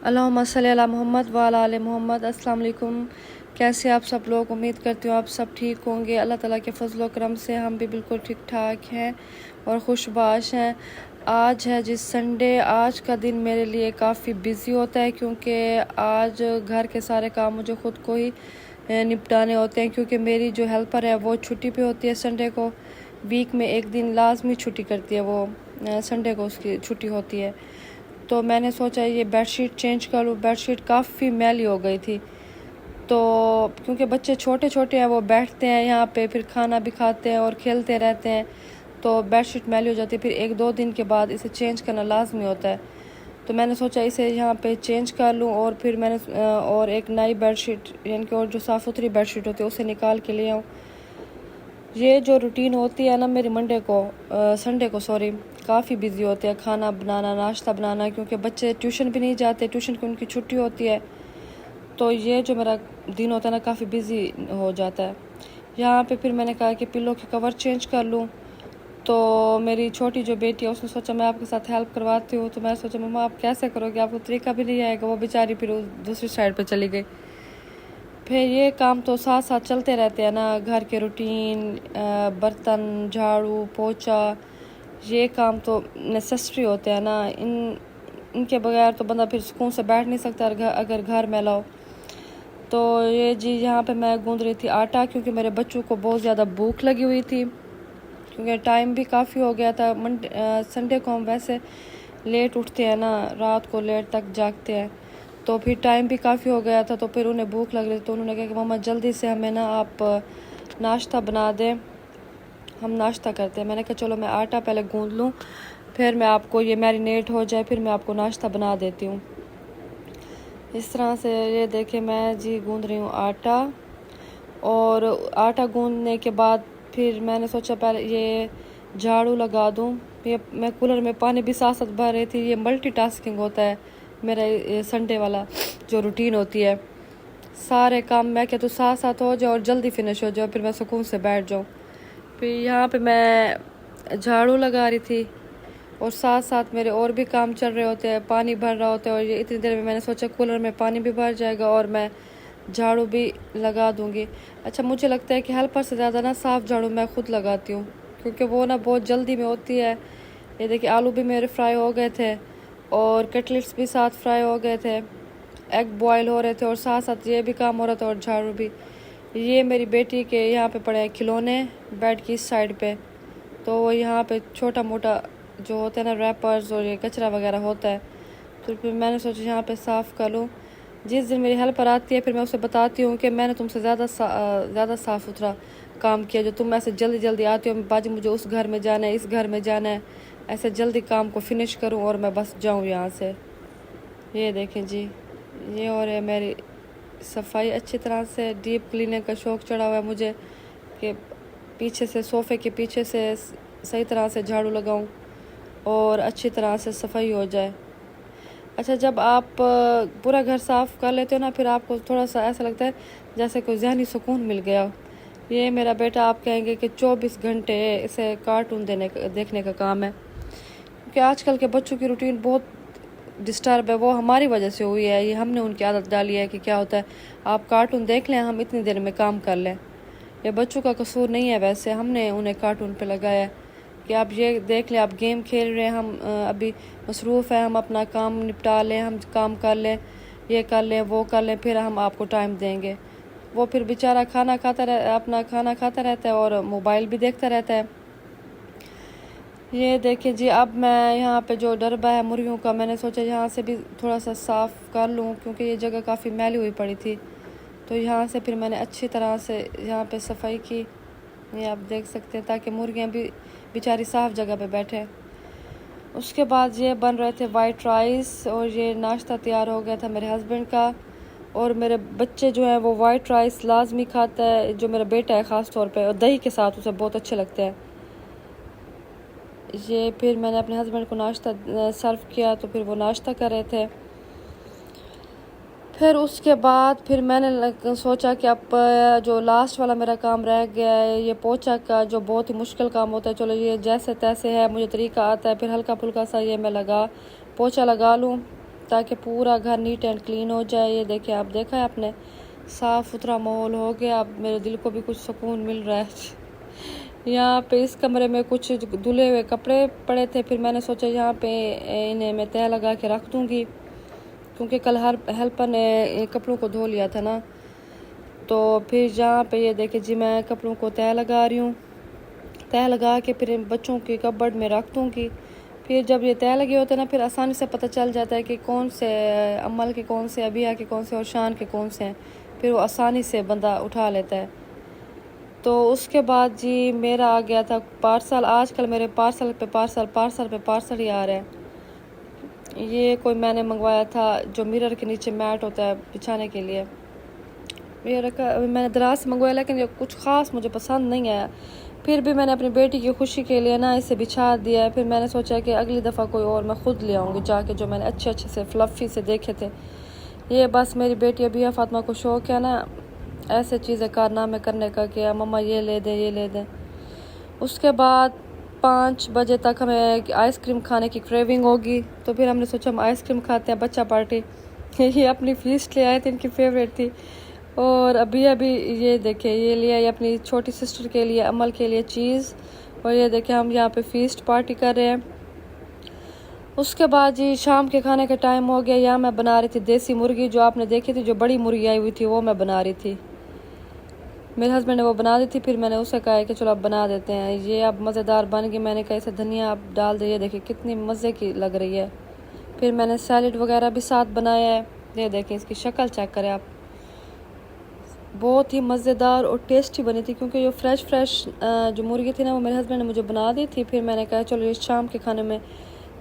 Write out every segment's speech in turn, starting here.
अल्लाहुम्मा सल्ली अला मोहम्मद व अला आले मोहम्मद। अस्सलाम वालेकुम। कैसे आप सब लोग? उम्मीद करती हूँ आप सब ठीक होंगे। अल्लाह ताला के फजल व करम से हम भी बिल्कुल ठीक ठाक हैं और खुशबाश हैं। आज है जिस संडे, आज का दिन मेरे लिए काफ़ी बिज़ी होता है क्योंकि आज घर के सारे काम मुझे ख़ुद को ही निपटाने होते हैं क्योंकि मेरी जो हेल्पर है वो छुट्टी पे होती है संडे को। वीक में एक दिन लाजमी छुट्टी करती है वो, संडे को उसकी छुट्टी होती है। तो मैंने सोचा ये बेडशीट चेंज कर लूँ। बेडशीट काफ़ी मैली हो गई थी, तो क्योंकि बच्चे छोटे छोटे हैं वो बैठते हैं यहाँ पे, फिर खाना भी खाते हैं और खेलते रहते हैं, तो बेडशीट मैली हो जाती है। फिर एक दो दिन के बाद इसे चेंज करना लाजमी होता है। तो मैंने सोचा इसे यहाँ पे चेंज कर लूँ और फिर मैंने और एक नई बेडशीट यानी कि और जो साफ़ सुथरी बेडशीट होती है उसे निकाल के ले आऊँ। ये जो रूटीन होती है ना मेरी संडे को काफ़ी बिजी होते हैं। खाना बनाना, नाश्ता बनाना, क्योंकि बच्चे ट्यूशन भी नहीं जाते, ट्यूशन की उनकी छुट्टी होती है। तो ये जो मेरा दिन होता है ना काफ़ी बिजी हो जाता है। यहाँ पे फिर मैंने कहा कि पिल्लो के कवर चेंज कर लूँ। तो मेरी छोटी जो बेटी है उसने सोचा मैं आपके साथ हेल्प करवाती हूँ। तो मैं सोचा मम्मा आप कैसे करोगे, आपको तरीका भी नहीं आएगा। वो बेचारी फिर दूसरी साइड पर चली गई। फिर ये काम तो साथ साथ चलते रहते हैं ना, घर के रूटीन, बर्तन, झाड़ू, पोछा, ये काम तो नेसेसरी होते हैं ना। इनके बगैर तो बंदा फिर सुकून से बैठ नहीं सकता अगर घर मैला हो। तो ये जी यहाँ पे मैं गूंद रही थी आटा, क्योंकि मेरे बच्चों को बहुत ज़्यादा भूख लगी हुई थी, क्योंकि टाइम भी काफ़ी हो गया था। संडे को हम वैसे लेट उठते हैं ना, रात को लेट तक जागते हैं, तो फिर टाइम भी काफ़ी हो गया था। तो फिर उन्हें भूख लग रही थी, तो उन्होंने कहा कि मम्मा जल्दी से हमें ना आप नाश्ता बना दें, हम नाश्ता करते हैं। मैंने कहा चलो मैं आटा पहले गूंद लूँ, फिर मैं आपको ये मैरिनेट हो जाए फिर मैं आपको नाश्ता बना देती हूँ। इस तरह से ये देखें मैं जी गूंद रही हूँ आटा। और आटा गूंदने के बाद फिर मैंने सोचा पहले ये झाड़ू लगा दूँ। ये मैं कूलर में पानी भी साथ साथ भर रही थी। ये मल्टीटास्किंग होता है मेरा, ये संडे वाला जो रूटीन होती है। सारे काम मैं क्या तो साथ साथ हो जाए और जल्दी फिनिश हो जाए, फिर मैं सुकून से बैठ जाऊँ। फिर यहाँ पे मैं झाड़ू लगा रही थी और साथ साथ मेरे और भी काम चल रहे होते हैं, पानी भर रहा होता है। और ये इतनी देर में मैंने सोचा कूलर में पानी भी भर जाएगा और मैं झाड़ू भी लगा दूँगी। अच्छा, मुझे लगता है कि हेल्पर से ज़्यादा ना साफ़ झाड़ू मैं खुद लगाती हूँ, क्योंकि वो ना बहुत जल्दी में होती है। ये देखिए आलू भी मेरे फ्राई हो गए थे और कटलेट्स भी साथ फ्राई हो गए थे, एग बॉयल हो रहे थे और साथ साथ ये भी काम हो रहा था और झाड़ू भी। ये मेरी बेटी के यहाँ पे पड़े हैं खिलौने बेड की इस साइड पे, तो वो यहाँ पे छोटा मोटा जो होता है ना रैपर्स और ये कचरा वगैरह होता है, तो फिर मैंने सोचा यहाँ पे साफ़ कर लूँ। जिस दिन मेरी हेल्पर आती है फिर मैं उसे बताती हूँ कि मैंने तुमसे ज़्यादा साफ़ सुथरा काम किया, जो तुम ऐसे जल्दी जल्दी आती हो बाजी मुझे उस घर में जाना है, इस घर में जाना है, ऐसे जल्दी काम को फिनिश करूँ और मैं बस जाऊँ यहाँ से। ये देखें जी, ये और है मेरी सफाई। अच्छी तरह से डीप क्लीनिंग का शौक़ चढ़ा हुआ है मुझे कि पीछे से सोफ़े के पीछे से सही तरह से झाड़ू लगाऊं और अच्छी तरह से सफाई हो जाए। अच्छा, जब आप पूरा घर साफ़ कर लेते हो ना, फिर आपको थोड़ा सा ऐसा लगता है जैसे कोई ज़हनी सुकून मिल गया हो। ये मेरा बेटा आप कहेंगे कि 24 घंटे इसे कार्टून देखने का काम है, क्योंकि आजकल के बच्चों की रूटीन बहुत डिस्टर्ब है। वो हमारी वजह से हुई है, ये हमने उनकी आदत डाली है कि क्या होता है आप कार्टून देख लें, हम इतनी देर में काम कर लें। ये बच्चों का कसूर नहीं है, वैसे हमने उन्हें कार्टून पे लगाया है कि आप ये देख लें, आप गेम खेल रहे हैं, हम अभी मसरूफ़ हैं, हम अपना काम निपटा लें, हम काम कर लें, ये कर लें, वो कर लें, फिर हम आपको टाइम देंगे। वो फिर बेचारा अपना खाना खाता रहता है और मोबाइल भी देखता रहता है। ये देखिए जी, अब मैं यहाँ पे जो डरबा है मुर्गियों का, मैंने सोचा यहाँ से भी थोड़ा सा साफ़ कर लूँ, क्योंकि ये जगह काफ़ी मैली हुई पड़ी थी। तो यहाँ से फिर मैंने अच्छी तरह से यहाँ पे सफाई की, ये आप देख सकते हैं, ताकि मुर्गियाँ भी बेचारी साफ़ जगह पे बैठे। उसके बाद ये बन रहे थे वाइट राइस और ये नाश्ता तैयार हो गया था मेरे हस्बैंड का। और मेरे बच्चे जो हैं वो वाइट राइस लाजमी खाता है, जो मेरा बेटा है ख़ास तौर पे, और दही के साथ उसे बहुत अच्छे लगते हैं। ये फिर मैंने अपने हस्बैंड को नाश्ता सर्व किया, तो फिर वो नाश्ता कर रहे थे। फिर उसके बाद फिर मैंने सोचा कि अब जो लास्ट वाला मेरा काम रह गया है ये पोछा का, जो बहुत ही मुश्किल काम होता है, चलो ये जैसे तैसे है, मुझे तरीका आता है, फिर हल्का फुल्का सा ये मैं पोछा लगा लूँ। ताकि पूरा घर नीट एंड क्लीन हो जाए। ये देखिए, आप देखा है आपने, साफ़ सुथरा माहौल हो गया। अब मेरे दिल को भी कुछ सुकून मिल रहा है। यहाँ पे इस कमरे में कुछ धुले हुए कपड़े पड़े थे, फिर मैंने सोचा यहाँ पे इन्हें मैं तह लगा के रख दूँगी, क्योंकि कल हर हेल्पर ने कपड़ों को धो लिया था ना। तो फिर यहाँ पे ये देखिए जी, मैं कपड़ों को तह लगा रही हूँ। तह लगा के फिर बच्चों के कपबोर्ड में रख दूँगी। फिर जब ये तय लगे होते हैं ना, फिर आसानी से पता चल जाता है कि कौन से अमल के कौन से, अबिया के कौन से और शान के कौन से हैं। फिर वो आसानी से बंदा उठा लेता है। तो उसके बाद जी मेरा आ गया था पार्सल। आजकल मेरे पार्सल पे पार्सल ही आ रहे हैं। ये कोई मैंने मंगवाया था जो मिरर के नीचे मैट होता है बिछाने के लिए। ये रखा, मैंने दराज से मंगवाया, लेकिन ये कुछ ख़ास मुझे पसंद नहीं आया। फिर भी मैंने अपनी बेटी की खुशी के लिए ना इसे बिछा दिया है। फिर मैंने सोचा कि अगली दफ़ा कोई और मैं ख़ुद ले आऊँगी जाके, जो मैंने अच्छे से फ्लफ़ी से देखे थे। ये बस मेरी बेटी अबिया फ़ातिमा को शौक़ है ना ऐसे चीज़ें कारनामे करने का कि मम्मा ये ले दें। उसके बाद 5 बजे तक हमें आइसक्रीम खाने की क्रेविंग होगी, तो फिर हमने सोचा हम आइसक्रीम खाते हैं। बच्चा पार्टी ये अपनी फीस्ट ले आए थे, इनकी फेवरेट थी। और अभी ये देखिए, ये लिया ये अपनी छोटी सिस्टर के लिए, अमल के लिए चीज़। और ये देखिए हम यहाँ पे फीस्ट पार्टी कर रहे हैं। उसके बाद जी शाम के खाने का टाइम हो गया। यहाँ मैं बना रही थी देसी मुर्गी, जो आपने देखी थी, जो बड़ी मुर्गी आई हुई थी वो मैं बना रही थी। मेरे हस्बैंड ने वो बना दी थी, फिर मैंने उससे कहा कि चलो अब बना देते हैं। ये अब मज़ेदार बन गई। मैंने कहा इसे धनिया आप डाल दिए, देखिए कितनी मज़े की लग रही है। फिर मैंने सैलेड वगैरह भी साथ बनाया है। ये देखिए, इसकी शक्ल चेक करें आप, बहुत ही मज़ेदार और टेस्टी बनी थी, क्योंकि जो फ्रेश जो मुर्गी थी ना वो मेरे हस्बैंड ने मुझे बना दी थी। फिर मैंने कहा चलो इस शाम के खाने में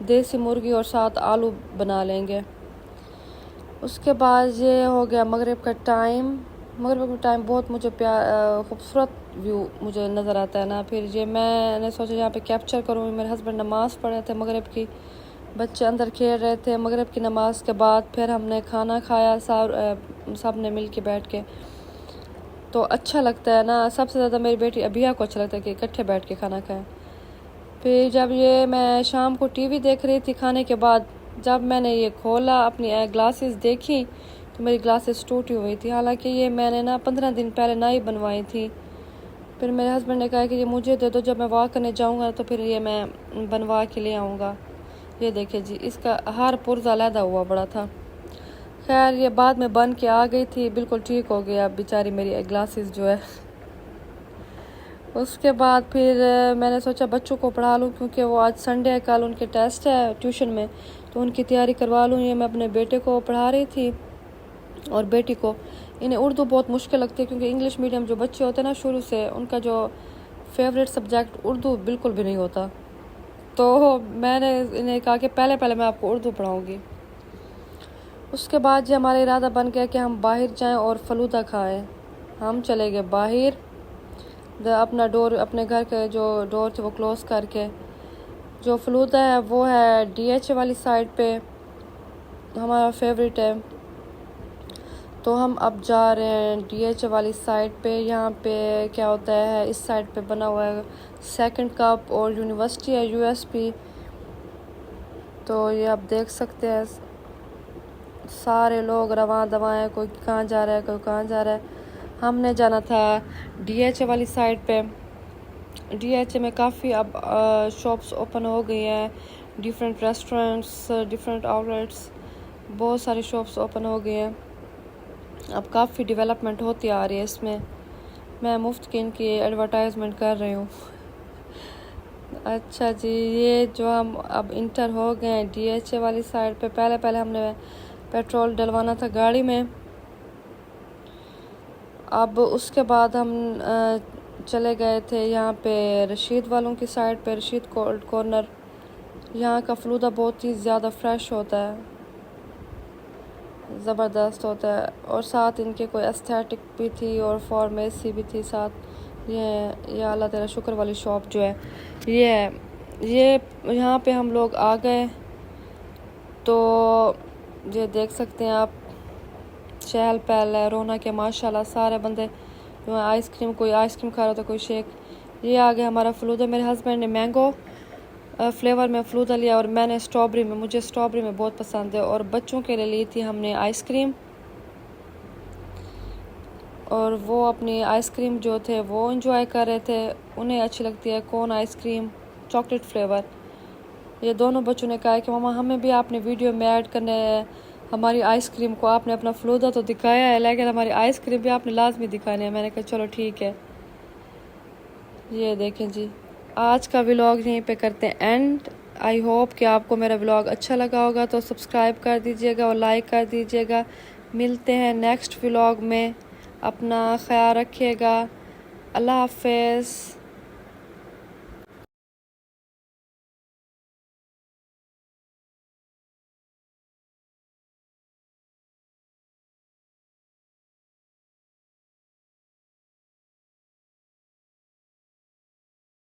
देसी मुर्गी और साथ आलू बना लेंगे। उसके बाद ये हो गया मगरिब का टाइम। मगरिब का टाइम बहुत मुझे खूबसूरत व्यू मुझे नज़र आता है ना। फिर ये मैंने सोचा यहाँ पे कैप्चर करूँ। मेरे हस्बैंड नमाज़ पढ़े थे मगरिब की, बच्चे अंदर खेल रहे थे। मगरिब की नमाज के बाद फिर हमने खाना खाया सब ने मिल के बैठ के, तो अच्छा लगता है ना। सबसे ज़्यादा मेरी बेटी अबिया को अच्छा लगता है कि इकट्ठे बैठ के खाना खाएं। फिर जब ये मैं शाम को टीवी देख रही थी खाने के बाद, जब मैंने ये खोला अपनी ग्लासेस देखी तो मेरी ग्लासेस टूटी हुई थी। हालांकि ये मैंने ना 15 दिन पहले नई बनवाई थी। फिर मेरे हस्बैंड ने कहा कि ये मुझे दे दो, जब मैं वॉक करने जाऊँगा तो फिर ये मैं बनवा के ले आऊँगा। ये देखिए जी, इसका हर पुर्जा लहदा हुआ बड़ा था। खैर ये बाद में बन के आ गई थी, बिल्कुल ठीक हो गया बेचारी मेरी ग्लासेस जो है। उसके बाद फिर मैंने सोचा बच्चों को पढ़ा लूँ, क्योंकि वो आज संडे है, कल उनके टेस्ट है ट्यूशन में, तो उनकी तैयारी करवा लूँ। ये मैं अपने बेटे को पढ़ा रही थी और बेटी को। इन्हें उर्दू बहुत मुश्किल लगती है, क्योंकि इंग्लिश मीडियम जो बच्चे होते हैं ना शुरू से, उनका जो फेवरेट सब्जेक्ट उर्दू बिल्कुल भी नहीं होता। तो मैंने इन्हें कहा कि पहले मैं आपको उर्दू पढ़ाऊँगी। उसके बाद जी हमारा इरादा बन गया कि हम बाहर जाएं और फलूदा खाएं। हम चले गए बाहर, अपने घर के जो डोर थे वो क्लोज़ करके। जो फलूदा है वो है DH वाली साइड पे, हमारा फेवरेट है। तो हम अब जा रहे हैं DH वाली साइड पे। यहाँ पे क्या होता है, इस साइड पे बना हुआ है सेकंड कप और यूनिवर्सिटी है USP। तो ये आप देख सकते हैं सारे लोग रवां दवां हैं, कोई कहाँ जा रहा है कोई कहाँ जा रहा है। हमने जाना था DH वाली साइड पे। DH में काफ़ी अब शॉप्स ओपन हो गई हैं, डिफरेंट रेस्टोरेंट्स, डिफरेंट आउटलेट्स, बहुत सारी शॉप्स ओपन हो गई हैं। अब काफ़ी डेवलपमेंट होती आ रही है इसमें। मैं मुफ्त की इनकी एडवर्टाइजमेंट कर रही हूँ। अच्छा जी, ये जो हम अब इंटर हो गए हैं DH वाली साइड पे। पहले हमने पेट्रोल डलवाना था गाड़ी में। अब उसके बाद हम चले गए थे यहाँ पे रशीद वालों की साइड पे, रशीद कॉर्नर। यहाँ का फलूदा बहुत ही ज़्यादा फ्रेश होता है, ज़बरदस्त होता है। और साथ इनके कोई एस्थेटिक भी थी और फार्मेसी भी थी साथ। ये अल्लाह तेरा शुक्र वाली शॉप जो है ये है। ये यहाँ पे हम लोग आ गए, तो ये देख सकते हैं आप, चहल पहल है, रौनक है माशाल्लाह। सारे बंदे जो आइसक्रीम, कोई आइसक्रीम खा रहा था, कोई शेक। ये आ गया हमारा फलूदा। मेरे हस्बैंड ने मैंगो फ्लेवर में फ़लूदा लिया और मैंने स्ट्रॉबेरी में, मुझे स्ट्रॉबेरी में बहुत पसंद है। और बच्चों के लिए ली थी हमने आइसक्रीम, और वो अपनी आइसक्रीम जो थे वो इंजॉय कर रहे थे, उन्हें अच्छी लगती है कोन आइसक्रीम चॉकलेट फ्लेवर। ये दोनों बच्चों ने कहा कि मामा हमें भी आपने वीडियो में ऐड करना है हमारी आइसक्रीम को। आपने अपना फ़लूदा तो दिखाया है लेकिन हमारी आइसक्रीम भी आपने लाजमी दिखानी है। मैंने कहा चलो ठीक है। ये देखें जी, आज का व्लॉग यहीं पे करते हैं एंड। आई होप कि आपको मेरा व्लॉग अच्छा लगा होगा, तो सब्सक्राइब कर दीजिएगा और लाइक कर दीजिएगा। मिलते हैं नेक्स्ट व्लॉग में, अपना ख्याल रखिएगा। अल्लाह हाफ़िज़।